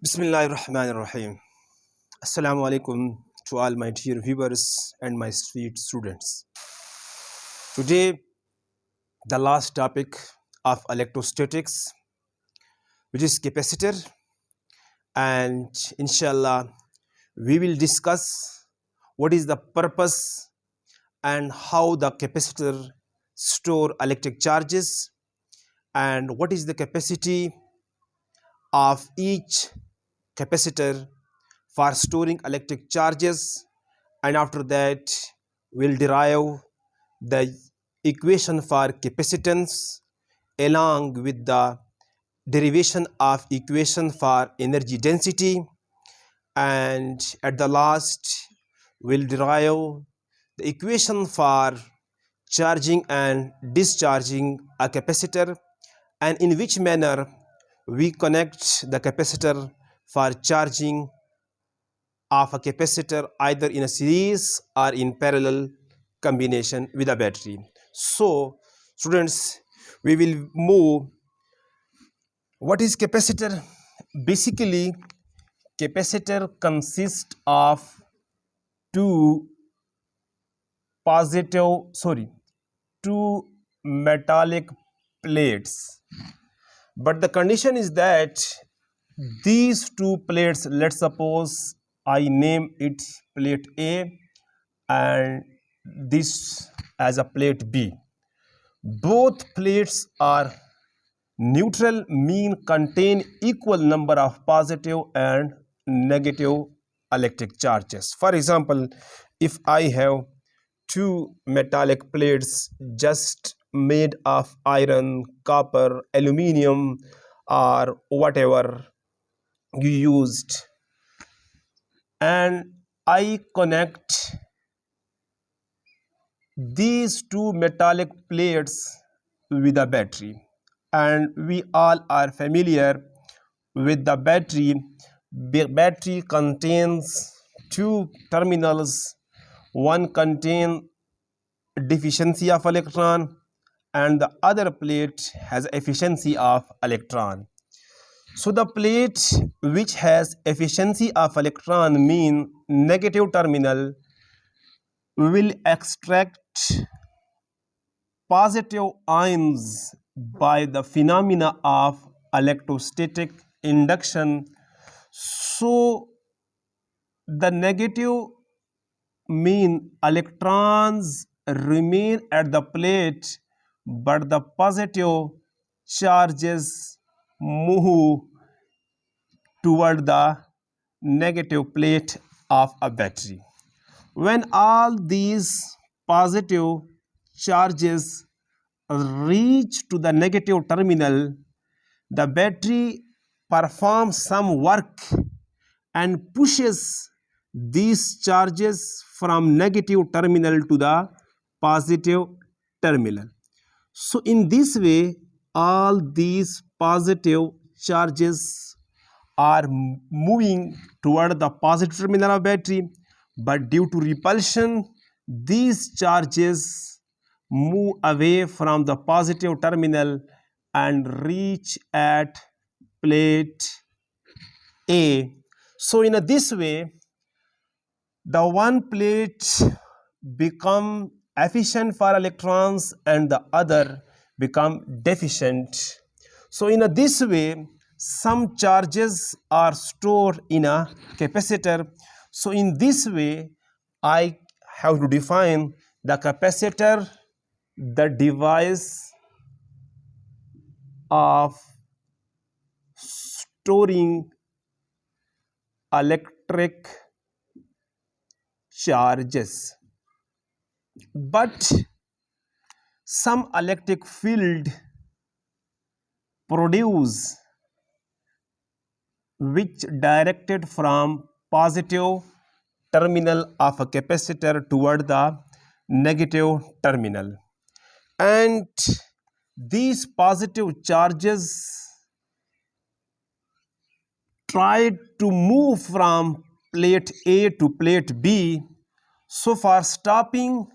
Bismillahirrahmanirrahim. Assalamu alaikum to all my dear viewers and my sweet students. Today, the last topic of electrostatics, which is capacitor, and inshallah, we will discuss what is the purpose and how the capacitor store electric charges and what is the capacity of each capacitor for storing electric charges, and after that we'll derive the equation for capacitance along with the derivation of equation for energy density, and at the last we'll derive the equation for charging and discharging a capacitor and in which manner we connect the capacitor for charging of a capacitor either in a series or in parallel combination with a battery. So students, we will move. What is capacitor? Basically, capacitor consists of two metallic plates, but the condition is that these two plates, let's suppose I name it plate A and this as a plate B. Both plates are neutral, mean contain equal number of positive and negative electric charges. For example, if I have two metallic plates just made of iron, copper, aluminium, or whatever you used, and I connect these two metallic plates with a battery, and we all are familiar with the battery. Battery contains two terminals. One contains deficiency of electron and the other plate has efficiency of electron. So the plate which has efficiency of electron, mean negative terminal, will extract positive ions by the phenomena of electrostatic induction. So the negative, mean electrons remain at the plate, but the positive charges move toward the negative plate of a battery. When all these positive charges reach to the negative terminal, the battery performs some work and pushes these charges from negative terminal to the positive terminal. So in this way, all these positive charges are moving toward the positive terminal of battery, but due to repulsion, these charges move away from the positive terminal and reach at plate A. So in this way, the one plate become efficient for electrons and the other become deficient. So in this way, some charges are stored in a capacitor. So in this way, I have to define the capacitor, the device of storing electric charges. But some electric field produce which directed from positive terminal of a capacitor toward the negative terminal, and these positive charges try to move from plate A to plate B. So for stopping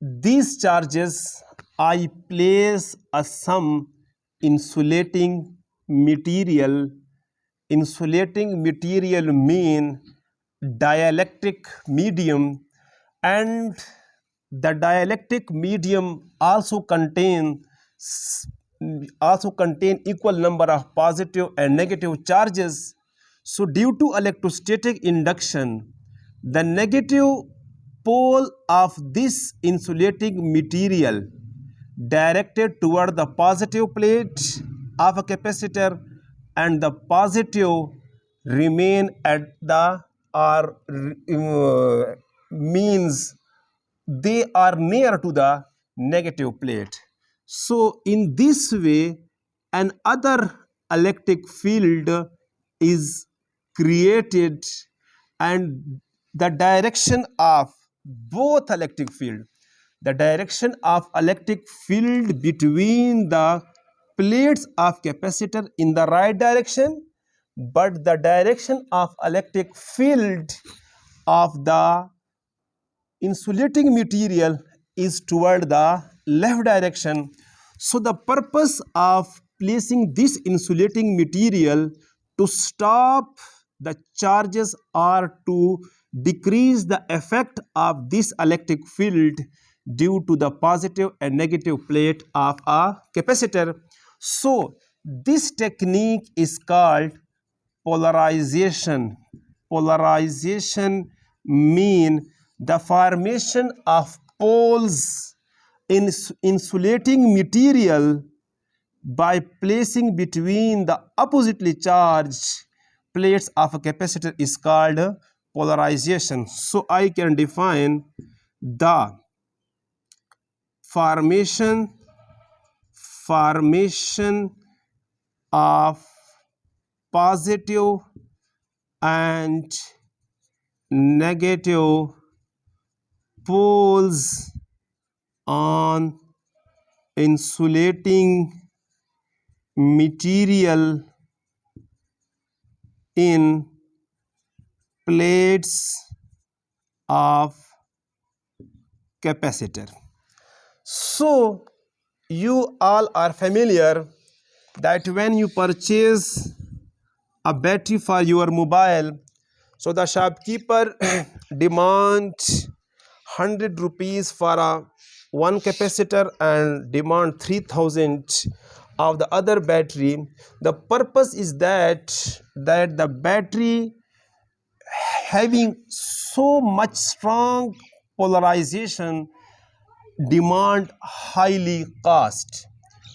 these charges, I place some insulating material insulating material mean dielectric medium, and the dielectric medium also contain equal number of positive and negative charges. So due to electrostatic induction, the negative pole of this insulating material directed toward the positive plate of a capacitor, and the positive remain at the or means they are near to the negative plate. So in this way, an other electric field is created, and the direction of both electric field, the direction of electric field between the plates of capacitor in the right direction, but the direction of electric field of the insulating material is toward the left direction. So the purpose of placing this insulating material to stop the charges or to decrease the effect of this electric field due to the positive and negative plate of a capacitor. So this technique is called polarization. Polarization mean the formation of poles in insulating material by placing between the oppositely charged plates of a capacitor is called polarization. So I can define the formation of positive and negative poles on insulating material in plates of capacitor. So you all are familiar that when you purchase a battery for your mobile, so the shopkeeper demands 100 rupees for a one capacitor and demand 3000 of the other battery. The purpose is that the battery having so much strong polarization demand highly cost.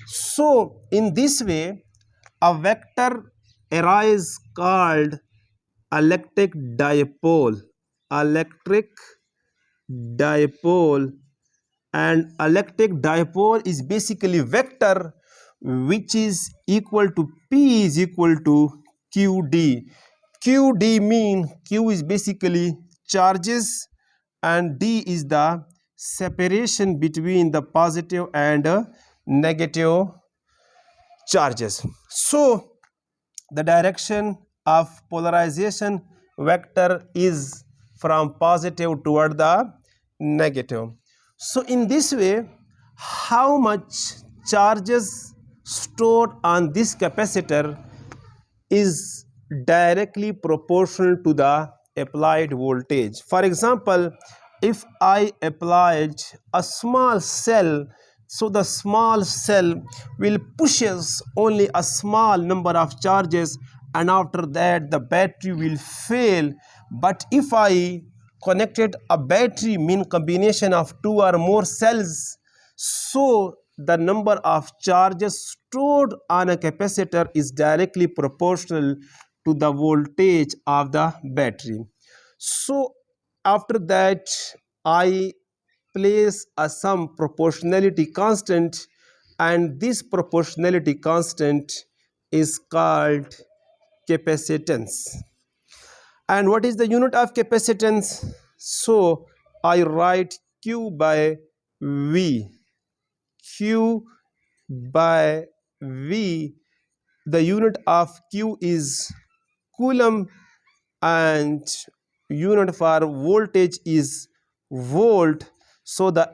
So in this way, a vector arises called electric dipole. And electric dipole is basically vector which is equal to P is equal to QD. QD mean Q is basically charges and D is the separation between the positive and negative charges. So the direction of polarization vector is from positive toward the negative. So in this way, how much charges stored on this capacitor is directly proportional to the applied voltage. For example, if I applied a small cell, so the small cell will pushes only a small number of charges, and after that the battery will fail. But if I connected a battery, mean combination of two or more cells, so the number of charges stored on a capacitor is directly proportional to the voltage of the battery. So after that I place some proportionality constant, and this proportionality constant is called capacitance. And what is the unit of capacitance? So I write Q by V. Q by V, the unit of Q is coulomb, and unit for voltage is volt. So the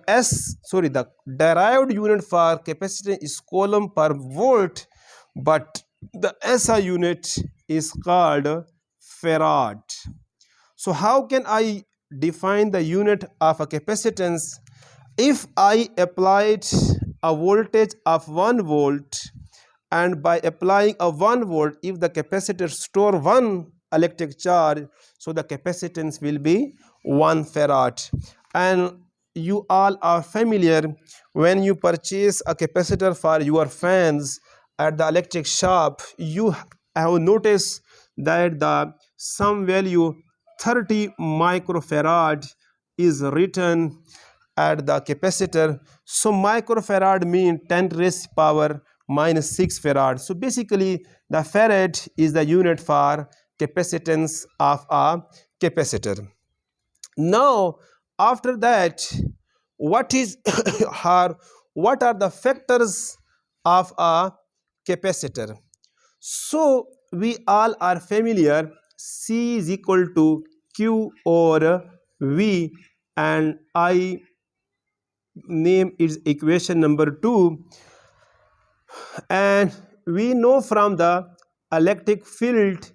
derived unit for capacitance is coulomb per volt, but The SI unit is called farad. So how can I define the unit of a capacitance? If I applied a voltage of 1 volt, and by applying a 1 volt, if the capacitor store 1 electric charge, so the capacitance will be 1 farad. And you all are familiar, when you purchase a capacitor for your fans at the electric shop, you have noticed that the some value 30 microfarad is written at the capacitor. So microfarad means 10 raised power minus 6 farad. So basically the farad is the unit for capacitance of a capacitor. Now after that, what is her what are the factors of a capacitor? So we all are familiar, C is equal to Q or V, and I name is equation number 2. And we know from the electric field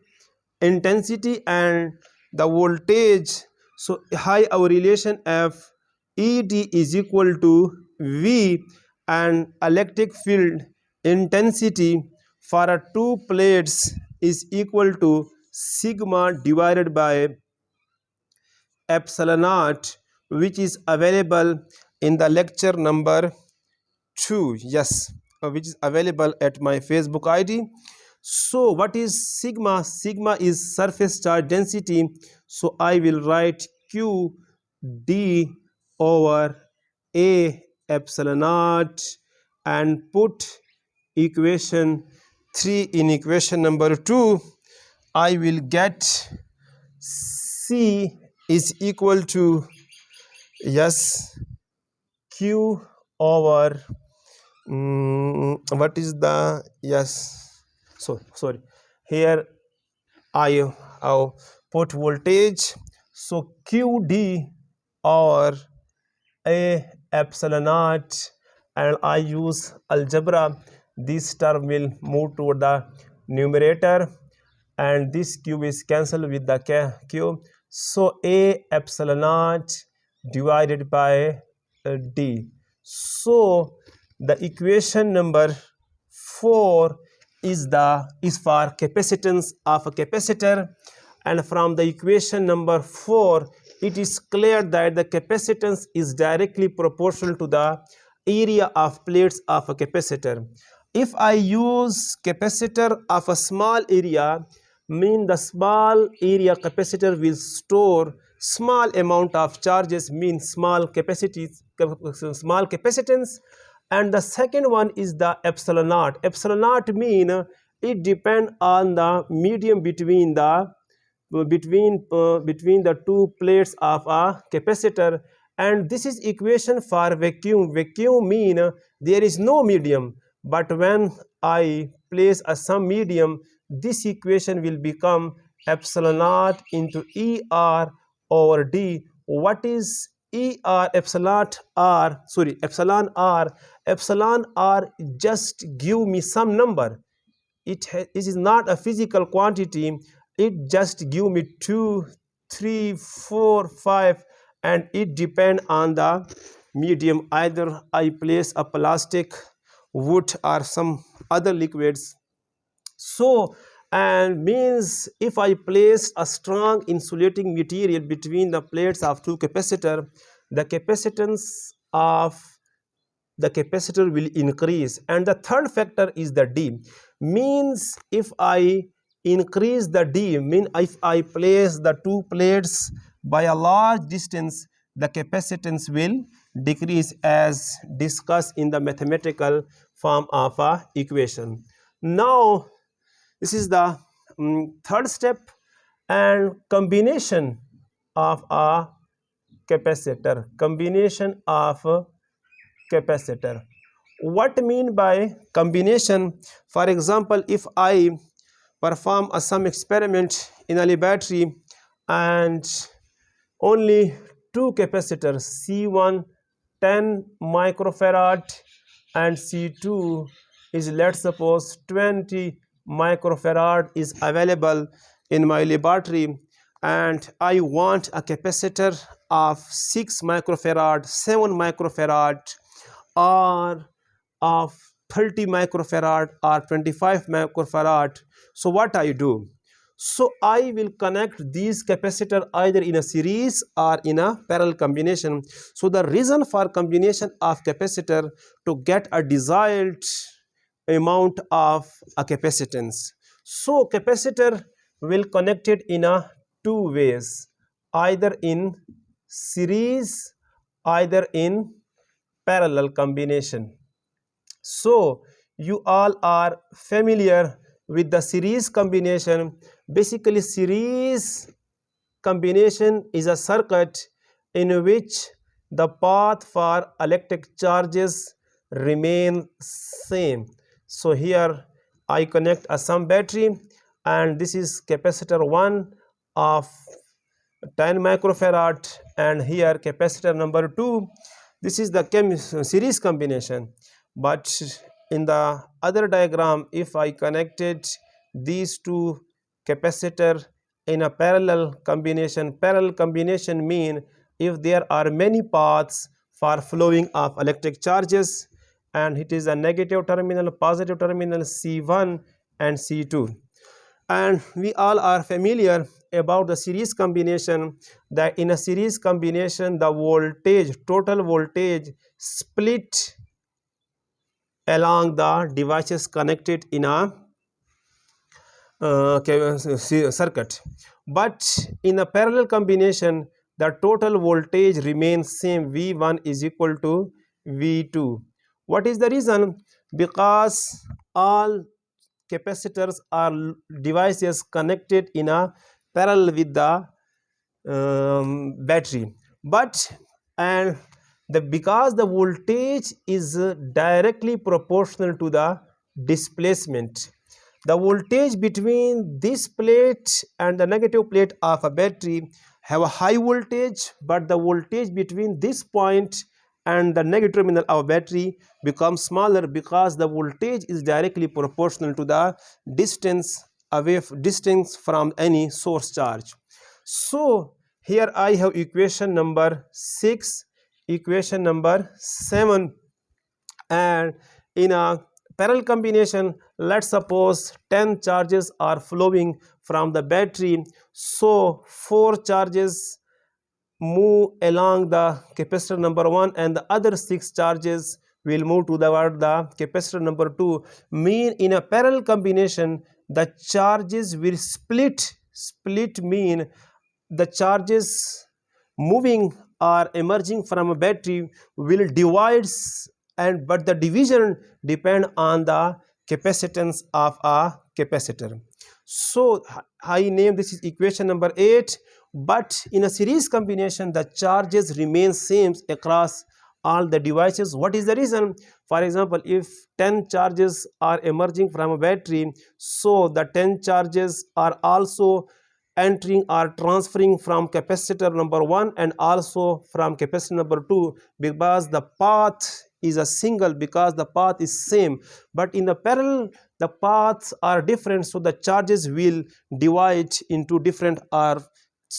intensity and the voltage, so high our relation F ED is equal to V, and electric field intensity for a two plates is equal to sigma divided by epsilon naught, which is available in the lecture number 2, yes, which is available at my Facebook ID. So what is sigma? Sigma is surface charge density, so I will write Q D over A epsilon naught and put equation 3 in equation number 2. I will get C is equal to, yes, Q over what is the, yes, so sorry, here I put voltage, so QD or A epsilon naught, and I use algebra, this term will move toward the numerator and this q is cancelled with the q, so A epsilon naught divided by D. So the equation number 4 is for capacitance of a capacitor, and from the equation number 4 it is clear that the capacitance is directly proportional to the area of plates of a capacitor. If I use capacitor of a small area, mean the small area capacitor will store small amount of charges, mean small capacitance, and the second one is the epsilon naught. Epsilon naught mean it depend on the medium between the two plates of a capacitor, and this is equation for vacuum. Vacuum mean there is no medium, but when I place some medium, this equation will become epsilon naught into ER over D. What is ER? Epsilon R, sorry, epsilon R. Epsilon R just give me some number. It is not a physical quantity, it just give me 2, 3, 4, 5, and it depend on the medium. Either I place a plastic, wood or some other liquids. So, and means if I place a strong insulating material between the plates of two capacitor, the capacitance of the capacitor will increase. And the third factor is the D, means if I increase the D, mean if I place the two plates by a large distance, the capacitance will decrease as discussed in the mathematical form of a equation. Now this is the third step, and combination of a capacitor. Combination of a capacitor. What mean by combination? For example, if I perform some experiment in a laboratory and only two capacitors, C1 10 microfarad and C2 is, let's suppose, 20 microfarad is available in my laboratory, and I want a capacitor of 6 microfarad, 7 microfarad, or of 30 microfarad or 25 microfarad. So what I do? So I will connect these capacitor either in a series or in a parallel combination. So the reason for combination of capacitor to get a desired amount of a capacitance. So capacitor will connect it in a two ways, either in series, either in parallel combination. So you all are familiar with the series combination. Basically, series combination is a circuit in which the path for electric charges remain same. So here I connect a some battery, and this is capacitor 1 of 10 microfarad, and here capacitor number 2. This is the series combination. But in the other diagram, if I connected these two capacitor in a parallel combination mean if there are many paths for flowing of electric charges, and it is a negative terminal, positive terminal, C1 and C2. And we all are familiar about the series combination, that in a series combination the voltage, total voltage, split along the devices connected in a circuit. But in a parallel combination the total voltage remains same, V1 is equal to V2. What is the reason? Because all capacitors are devices connected in a parallel with the battery, but and because the voltage is directly proportional to the displacement, the voltage between this plate and the negative plate of a battery have a high voltage, but the voltage between this point and the negative terminal of battery becomes smaller because the voltage is directly proportional to the distance from any source charge. So here I have equation number 6, equation number 7, and in a parallel combination, let's suppose 10 charges are flowing from the battery. So 4 charges move along the capacitor number 1 and the other 6 charges will move toward the capacitor number 2. Mean in a parallel combination the charges will split mean the charges moving or emerging from a battery will divide, and but the division depend on the capacitance of a capacitor. So I name this is equation number 8. But in a series combination the charges remain same across all the devices. What is the reason? For example, if 10 charges are emerging from a battery, so the 10 charges are also entering or transferring from capacitor number 1 and also from capacitor number 2, because the path is a single, because the path is same. But in the parallel the paths are different, so the charges will divide into different or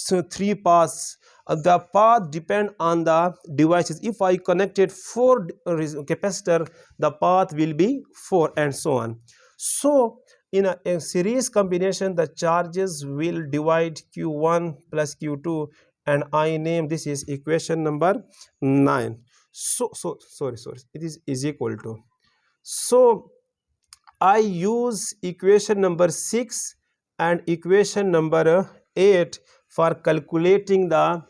3 paths. The path depend on the devices. If I connected 4 capacitor, the path will be 4 and so on. So in a series combination the charges will divide Q1 plus Q2, and I name this is equation number 9. So sorry, it is equal to, so I use equation number 6 and equation number 8 for calculating the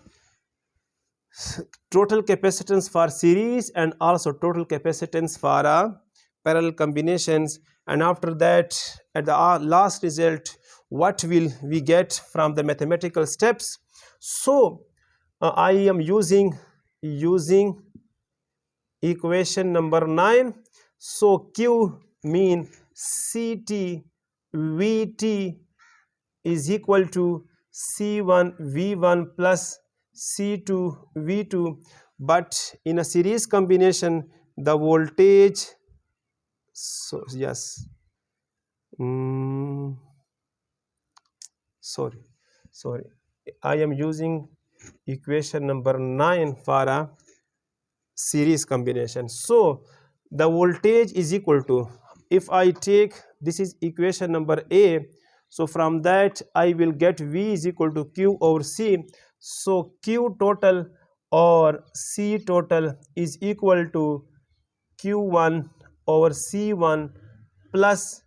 total capacitance for series and also total capacitance for parallel combinations. And after that, at the last result, what will we get from the mathematical steps? So I am using equation number 9. So Q mean CT VT is equal to C1 V1 plus C2 V2, but in a series combination the voltage, so yes, mm, sorry sorry I am using equation number 9 for a series combination. So the voltage is equal to, if I take, this is equation number A, so from that I will get V is equal to Q over C. So Q total or C total is equal to Q1 over C1 plus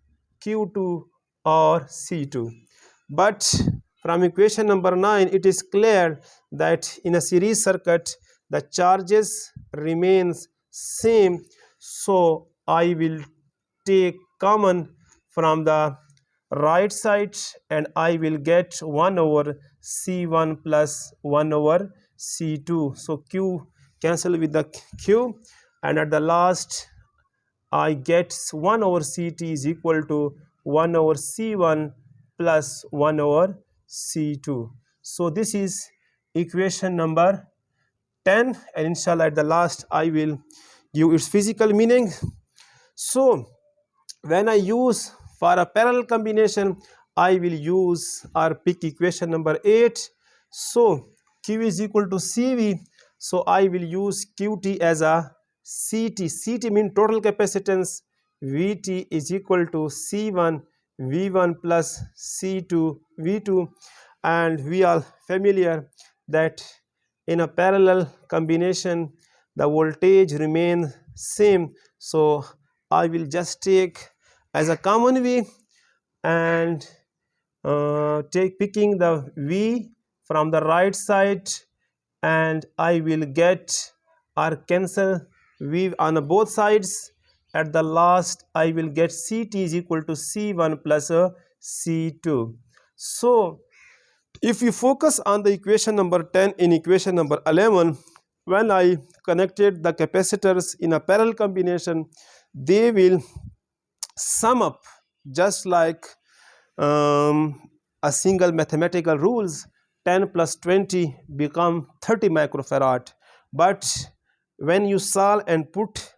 Q2 or C2. But from equation number 9 it is clear that in a series circuit the charges remains same, so I will take common from the right side and I will get 1 over C1 plus 1 over C2. So Q cancel with the Q, and at the last I get 1 over Ct is equal to 1 over C1 plus 1 over C2. So this is equation number 10, and inshallah at the last I will give its physical meaning. So when I use for a parallel combination, I will use or pick equation number 8. So Q is equal to CV, so I will use QT as a CT. CT means total capacitance. VT is equal to C1 V1 plus C2 V2, and we are familiar that in a parallel combination the voltage remains same, so I will just take as a common V and take picking the V from the right side, and I will get or cancel V on both sides. At the last I will get Ct is equal to C1 plus C2. So if you focus on the equation number 10 in equation number 11, when I connected the capacitors in a parallel combination, they will sum up just like a single mathematical rules. 10 plus 20 become 30 microfarad. But when you solve and put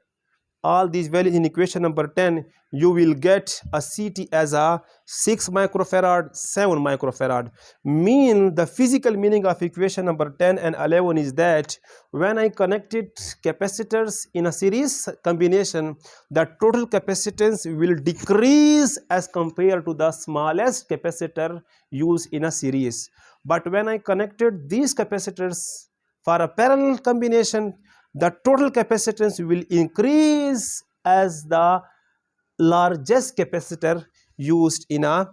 all these values in equation number 10, you will get a Ct as a 6 microfarad, 7 microfarad. Mean the physical meaning of equation number 10 and 11 is that when I connected capacitors in a series combination, the total capacitance will decrease as compared to the smallest capacitor used in a series. But when I connected these capacitors for a parallel combination, the total capacitance will increase as the largest capacitor used in a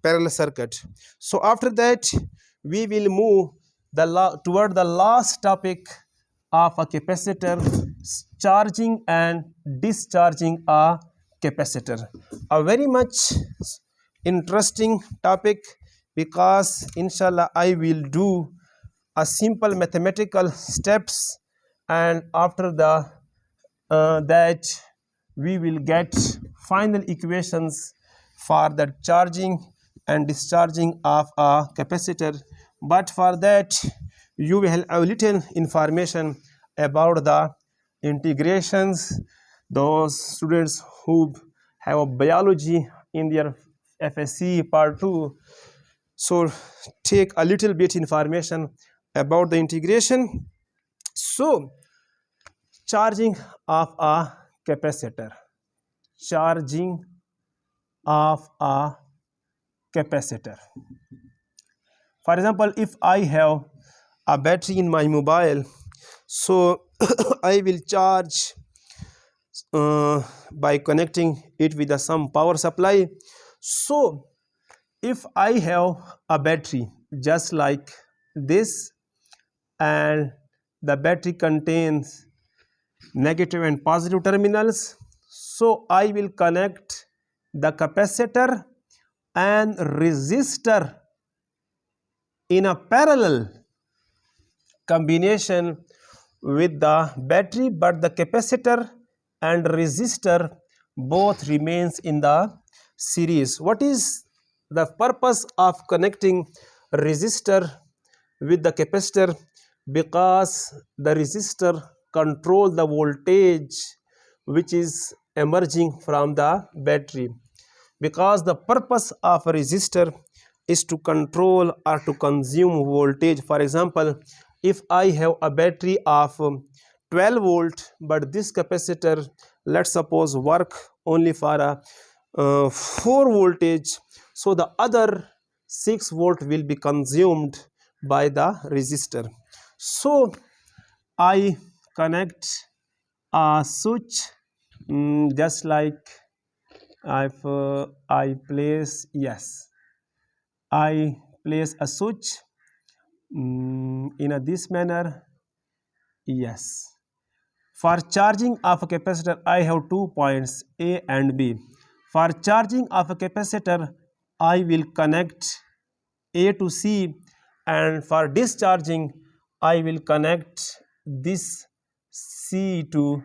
parallel circuit. So after that we will move toward the last topic of a capacitor, charging and discharging a capacitor. A very much interesting topic, because inshallah I will do a simple mathematical steps, and after the that we will get final equations for the charging and discharging of a capacitor. But for that you will have a little information about the integrations. Those students who have a biology in their FSC part 2, so take a little bit information about the integration. So charging of a capacitor, charging of a capacitor. For example, if I have a battery in my mobile, so I will charge by connecting it with some power supply. So if I have a battery just like this, and the battery contains negative and positive terminals, so I will connect the capacitor and resistor in a parallel combination with the battery, but the capacitor and resistor both remains in the series. What is the purpose of connecting resistor with the capacitor? Because the resistor control the voltage which is emerging from the battery, because the purpose of a resistor is to control or to consume voltage. For example, if I have a battery of 12 volt, but this capacitor, let's suppose, work only for a 4 voltage, so the other 6 volt will be consumed by the resistor. So I connect a switch, just like if I place, yes, I place a switch in this manner. Yes, for charging of a capacitor I have 2 points A and B. For charging of a capacitor I will connect A to C, and for discharging I will connect this C to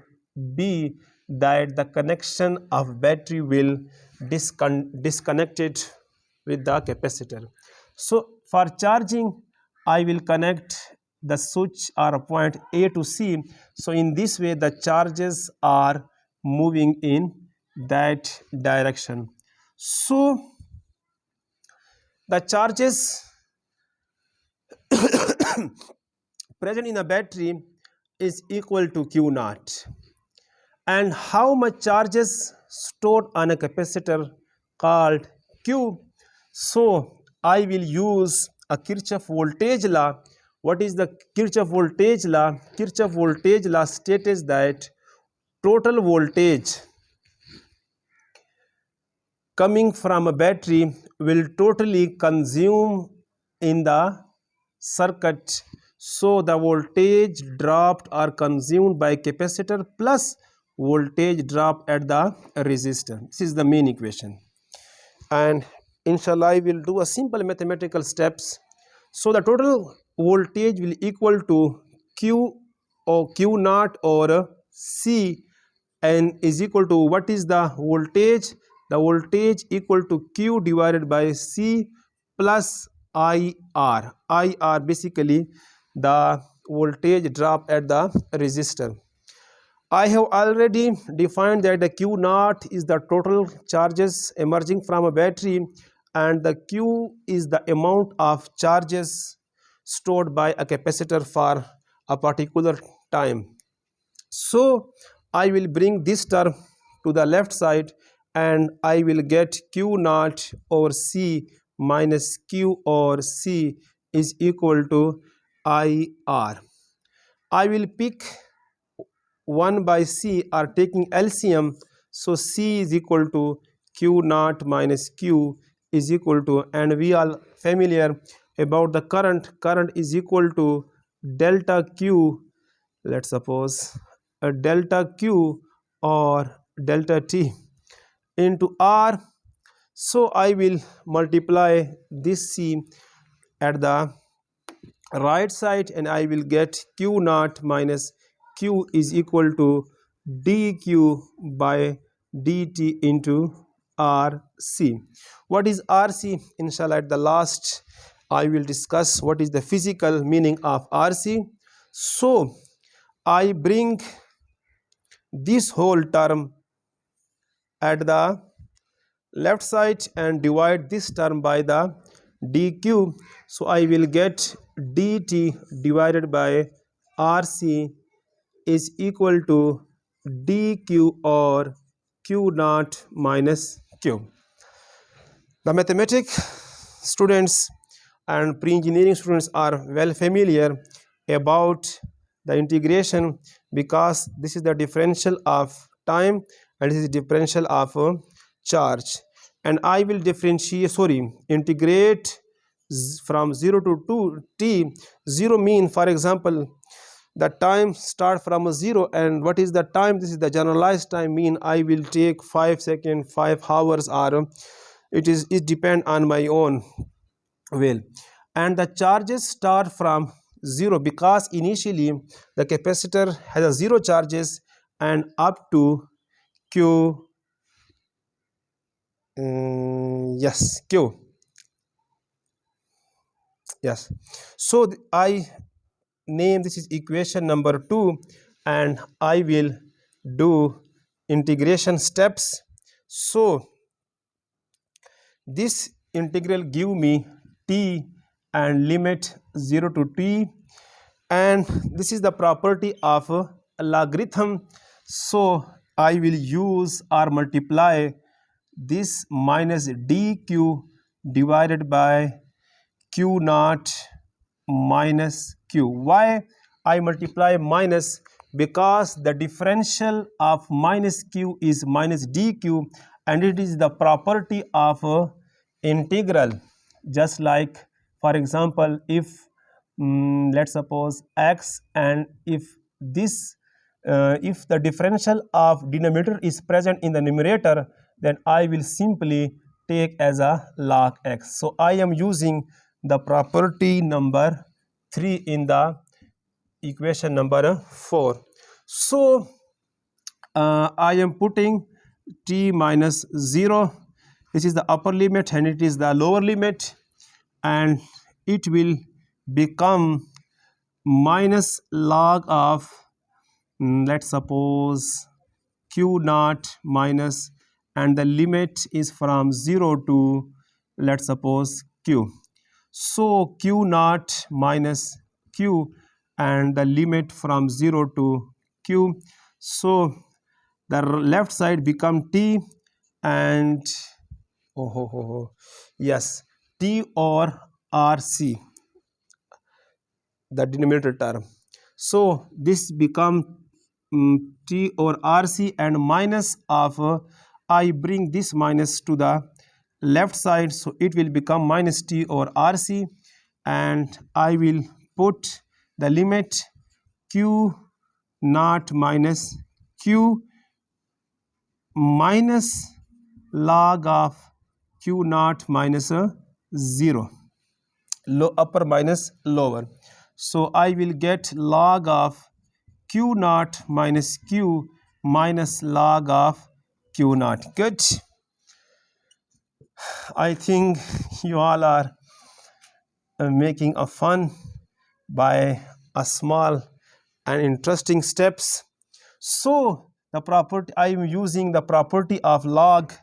B, that the connection of battery will disconnected with the capacitor. So for charging I will connect the switch or point A to C. So in this way the charges are moving in that direction. So the charges present in a battery is equal to Q naught, and how much charges stored on a capacitor called Q. So I will use a Kirchhoff voltage law. What is the Kirchhoff voltage law? Kirchhoff voltage law states that total voltage coming from a battery will totally consume in the circuit. So the voltage dropped or consumed by capacitor plus voltage drop at the resistor. This is the main equation, and inshallah I will do a simple mathematical steps. So the total voltage will equal to Q or Q naught or C, and is equal to, what is the voltage? The voltage equal to Q divided by C plus IR. IR basically the voltage drop at the resistor. I have already defined that the Q naught is the total charges emerging from a battery, and the Q is the amount of charges stored by a capacitor for a particular time. So I will bring this term to the left side, and I will get Q naught over C minus Q over C is equal to IR. I will pick 1 by C are taking LCM, so C is equal to Q naught minus Q is equal to, and we are familiar about the current is equal to delta Q, let's suppose a delta Q or delta T into R. So I will multiply this C at the right side, and I will get Q naught minus Q is equal to dQ by dt into RC. What is RC? Inshallah at the last I will discuss what is the physical meaning of RC. So I bring this whole term at the left side and divide this term by the dq. So I will get dt divided by RC is equal to dq or Q naught minus Q. The mathematics students and pre-engineering students are well familiar about the integration, because this is the differential of time and this is differential of charge, and I will integrate from 0 to 2t. 0 mean, for example, the time start from a 0, and what is the time? This is the generalized time, mean I will take 5 seconds, 5 hours, or it depend on my own will. And the charges start from 0, because initially the capacitor has a 0 charges, and up to Q, yes, Q, yes. So I name this is equation number 2, and I will do integration steps. So this integral give me t and limit 0 to t, and this is the property of a logarithm. So I will use or multiply this minus dq divided by q naught minus q. Why I multiply minus? Because the differential of minus q is minus dq, and it is the property of integral. Just like, for example, if let's suppose x, and if the differential of denominator is present in the numerator, then I will simply take as a log x. So I am using the property number 3 in the equation number 4. So I am putting t minus 0, which is the upper limit, and it is the lower limit, and it will become minus log of let's suppose q naught minus, and the limit is from 0 to let's suppose q. So q naught minus q, and the limit from 0 to q. So the left side become t, and yes, t or rc, the denominator term. So this become t or rc, and minus of I bring this minus to the left side, so it will become minus t or rc, and I will put the limit q naught minus q minus log of q naught minus 0, upper minus lower. So I will get log of q naught minus q minus log of q naught. Good. I think you all are making a fun by a small and interesting steps. So the property, I am using the property of log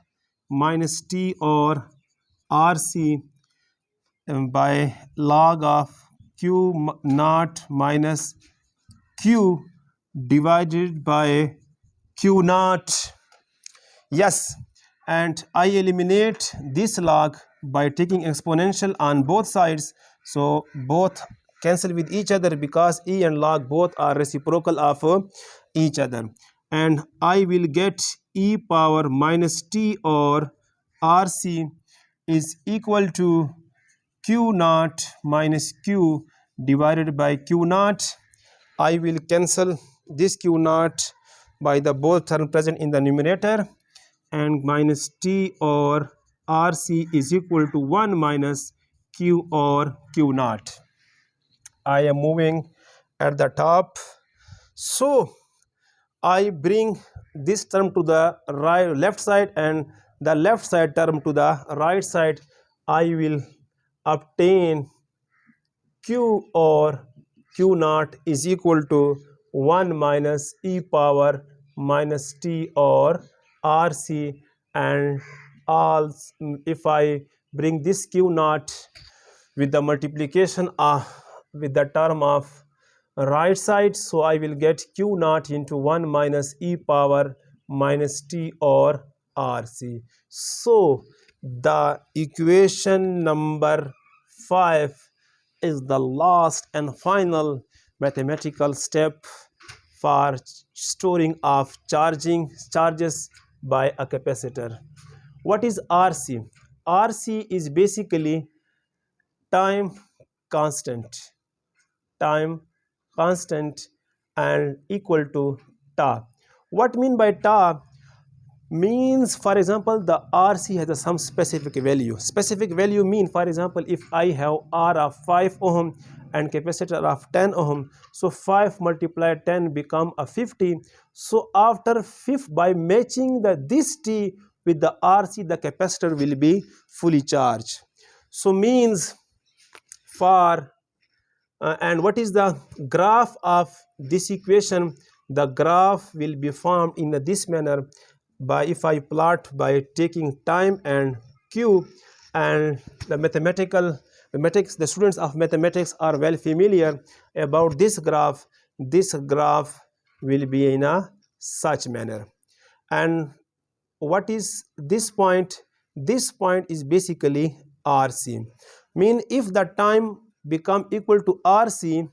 minus t or rc by log of q naught minus q divided by q naught. Yes, and I eliminate this log by taking exponential on both sides, so both cancel with each other, because e and log both are reciprocal of each other, and I will get e power minus t or rc is equal to q naught minus q divided by q naught. I will cancel this q naught by the both term present in the numerator, and minus t or rc is equal to 1 minus q or q naught. I am moving at the top, so I bring this term to the left side, and the left side term to the right side. I will obtain q or q naught is equal to 1 minus e power minus t or rc, and all, if I bring this q naught with the multiplication with the term of right side, so I will get q naught into 1 minus e power minus t or rc. So the equation number 5 is the last and final mathematical step for storing of charges by a capacitor. What is RC? RC is basically time constant and equal to tau. What mean by tau? Means, for example, the RC has some specific value. Specific value mean, for example, if I have R of 5 ohm and capacitor of 10 ohm, so 5 multiplied 10 become a 50. So after 5, by matching this T with the RC, the capacitor will be fully charged. So means for and what is the graph of this equation? the graph will be formed in this manner. By if I plot by taking time and q, and the mathematics, the students of mathematics are well familiar about this graph. This graph will be in a such manner. And what is this point? This point is basically RC. Mean if the time become equal to RC,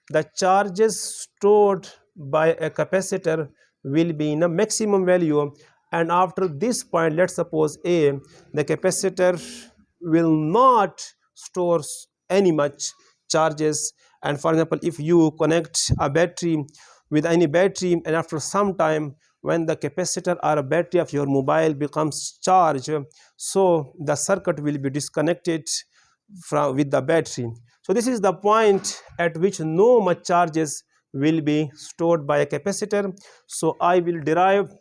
the charges stored by a capacitor will be in a maximum value. And after this point, let's suppose A, the capacitor will not store any much charges. And for example, if you connect a battery with any battery, and after some time when the capacitor or a battery of your mobile becomes charged, so the circuit will be disconnected from with the battery. So this is the point at which no much charges will be stored by a capacitor. So I will derive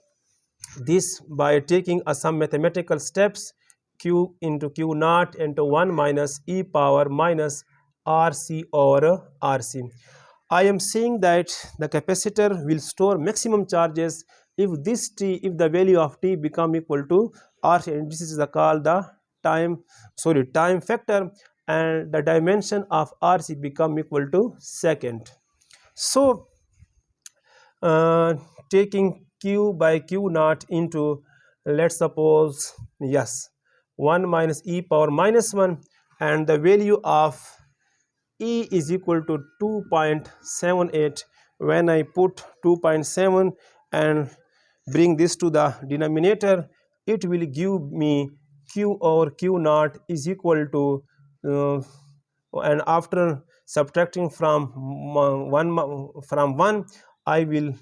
this by taking some mathematical steps. Q into Q naught into 1 minus e power minus RC over RC. I am saying that the capacitor will store maximum charges if if the value of t become equal to RC, and this is called the time factor, and the dimension of RC become equal to second. So taking q by q naught into, let's suppose, yes, 1 minus e power minus 1, and the value of E is equal to 2.78. When I put 2.7 and bring this to the denominator, it will give me q over q naught is equal to and after subtracting from 1, I will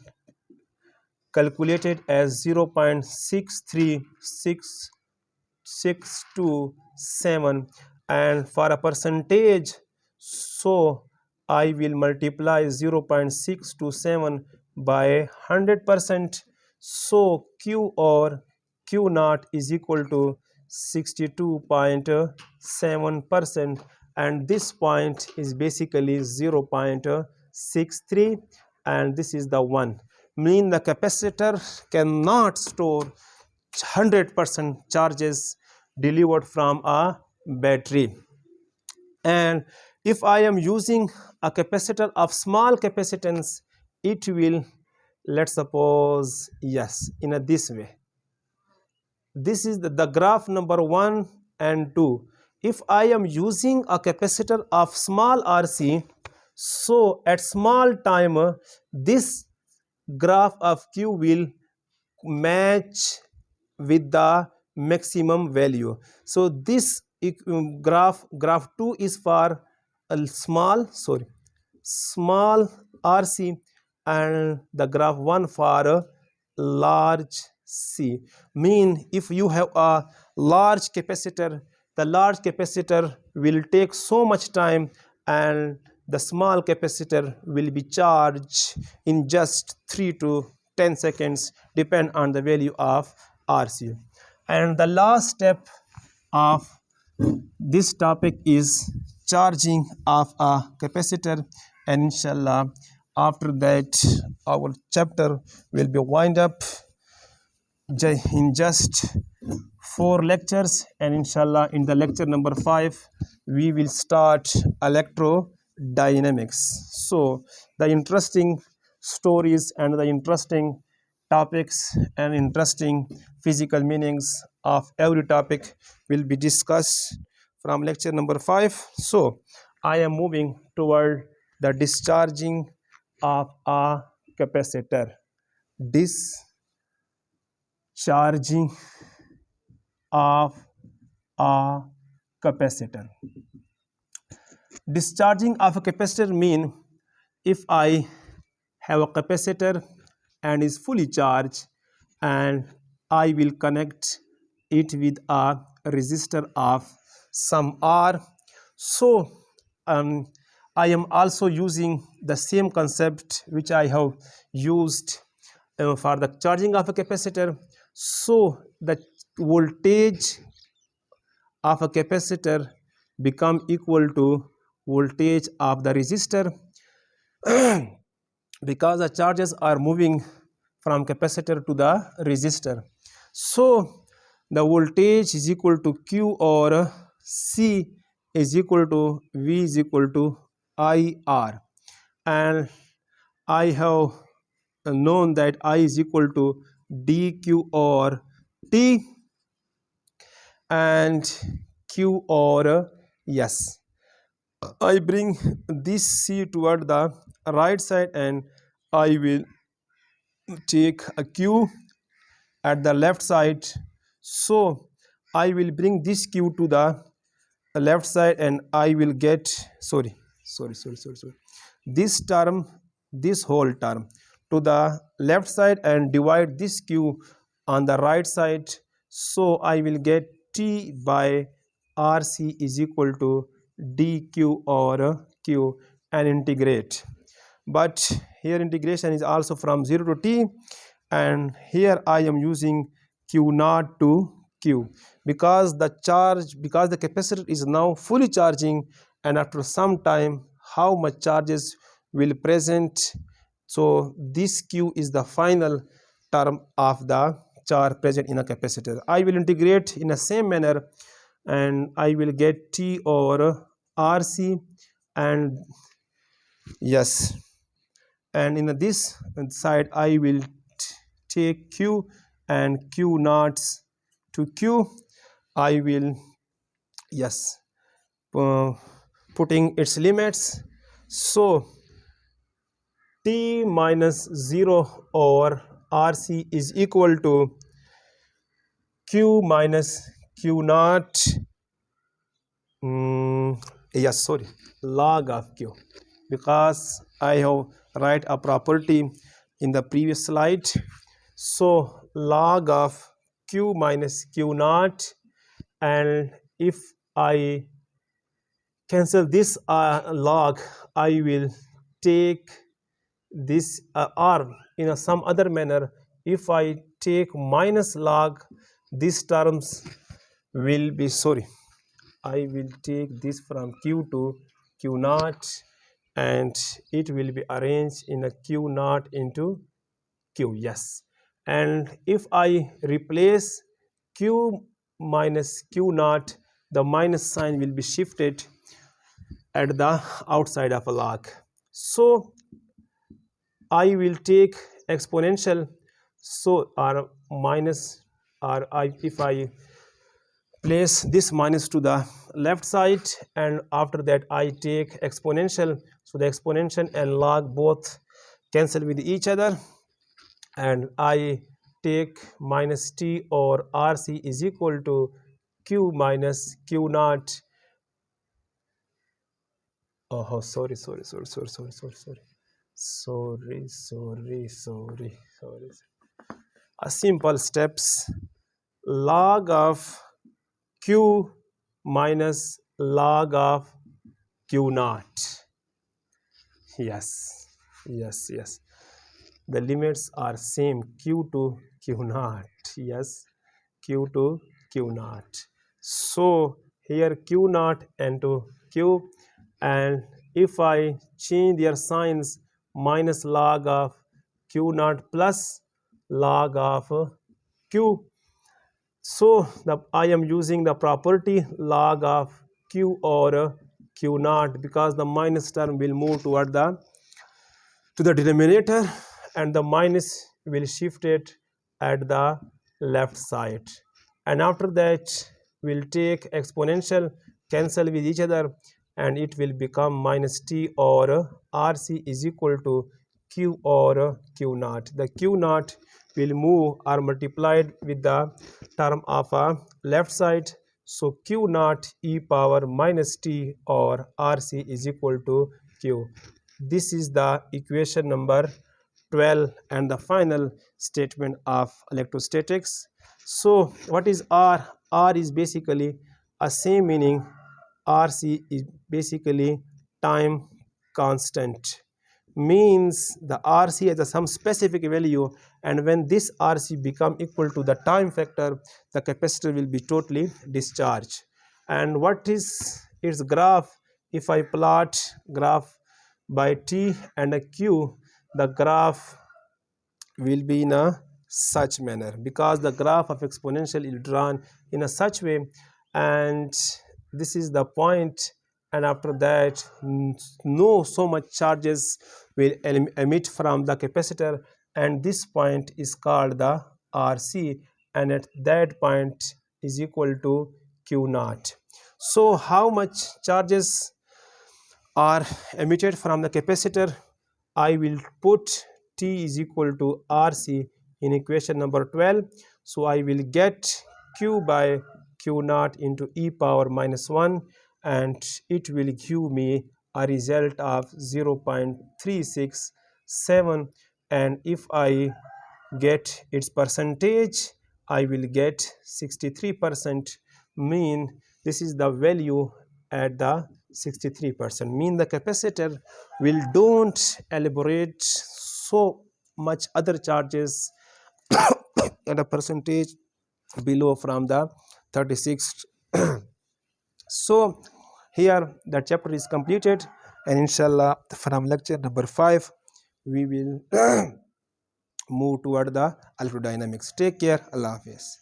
calculate it as 0.63667, and for a percentage, so I will multiply 0.627 by 100%. So q or q naught is equal to 62.7%, and this point is basically 0.63, and this is the one. Mean the capacitor cannot store 100% charges delivered from a battery. And if I am using a capacitor of small capacitance, it will, let's suppose, yes, in this way. This is the graph number 1 and 2. If I am using a capacitor of small RC, so at small time, this graph of Q will match with the maximum value. So this graph 2 is for a small RC, and the graph 1 for a large C. Mean if you have a large capacitor, the large capacitor will take so much time, and the small capacitor will be charged in just 3 to 10 seconds, depend on the value of RC. And the last step of this topic is charging of a capacitor, and inshallah after that our chapter will be wind up in just 4 lectures, and inshallah in the lecture number 5 we will start electrodynamics. So the interesting stories and the interesting topics and interesting physical meanings of every topic will be discussed from lecture number 5. So I am moving toward the discharging of a capacitor. Discharging of a capacitor. Discharging of a capacitor mean if I have a capacitor and is fully charged, and I will connect it with a resistor of some R. So I am also using the same concept which I have used for the charging of a capacitor. So the voltage of a capacitor become equal to voltage of the resistor. because the charges are moving from capacitor to the resistor. So the voltage is equal to Q, or C is equal to V is equal to IR, and I have known that I is equal to dq or T and Q or S. I bring this C toward the right side and I will take a Q at the left side. So I will bring this Q to the left side and I will get this term, this whole term to the left side and divide this Q on the right side. So I will get T by RC is equal to dq or Q and integrate. But here integration is also from 0 to T, and here I am using Q naught to Q because the capacitor is now fully charging, and after some time how much charges will present. So this Q is the final term of the charge present in a capacitor. I will integrate in the same manner and I will get T over RC, and yes, and in this side I will take Q and Q naughts to Q. I will, yes, putting its limits. So T minus 0 over RC is equal to Q minus Q naught, log of Q, because I have write a property in the previous slide. So log of Q minus Q naught, and if I cancel this log, I will take this R in some other manner. If I take minus log, these terms will be, I will take this from Q to Q naught, and it will be arranged in a Q naught into Q, yes. And if I replace Q minus Q naught, the minus sign will be shifted at the outside of a log. So I will take exponential, so r minus if I place this minus to the left side, and after that I take exponential, so the exponential and log both cancel with each other, and I take minus T or RC is equal to Q minus Q naught. Oh, sorry. A simple steps, log of Q minus log of Q naught. Yes. The limits are same, Q to Q naught. Yes, Q to Q naught. So here Q naught and to Q, and if I change their signs, minus log of Q naught plus log of Q. So I am using the property log of Q or Q naught, because the minus term will move toward to the denominator, and the minus will shift it at the left side, and after that we'll take exponential, cancel with each other, and it will become minus T or RC is equal to Q or Q naught. The Q naught will move or multiplied with the term of a left side, so Q naught e power minus T or RC is equal to Q. This is the equation number 12 and the final statement of electrostatics. So what is R? R is basically a same meaning. RC is basically time constant, means the RC has some specific value, and when this RC become equal to the time factor, the capacitor will be totally discharged. And what is its graph? If I plot graph by T and a Q, the graph will be in a such manner, because the graph of exponential is drawn in a such way, and this is the point, and after that no so much charges will emit from the capacitor, and this point is called the RC, and at that point is equal to Q naught. So how much charges are emitted from the capacitor? I will put T is equal to RC in equation number 12. So I will get Q by Q naught into e power minus 1, and it will give me a result of 0.367, and if I get its percentage, I will get 63%, mean this is the value at the 63%, mean the capacitor will don't elaborate so much other charges at a percentage below from the 36. So here the chapter is completed, and inshallah from lecture number 5 we will move toward the electrodynamics. Take care. Allah Hafiz.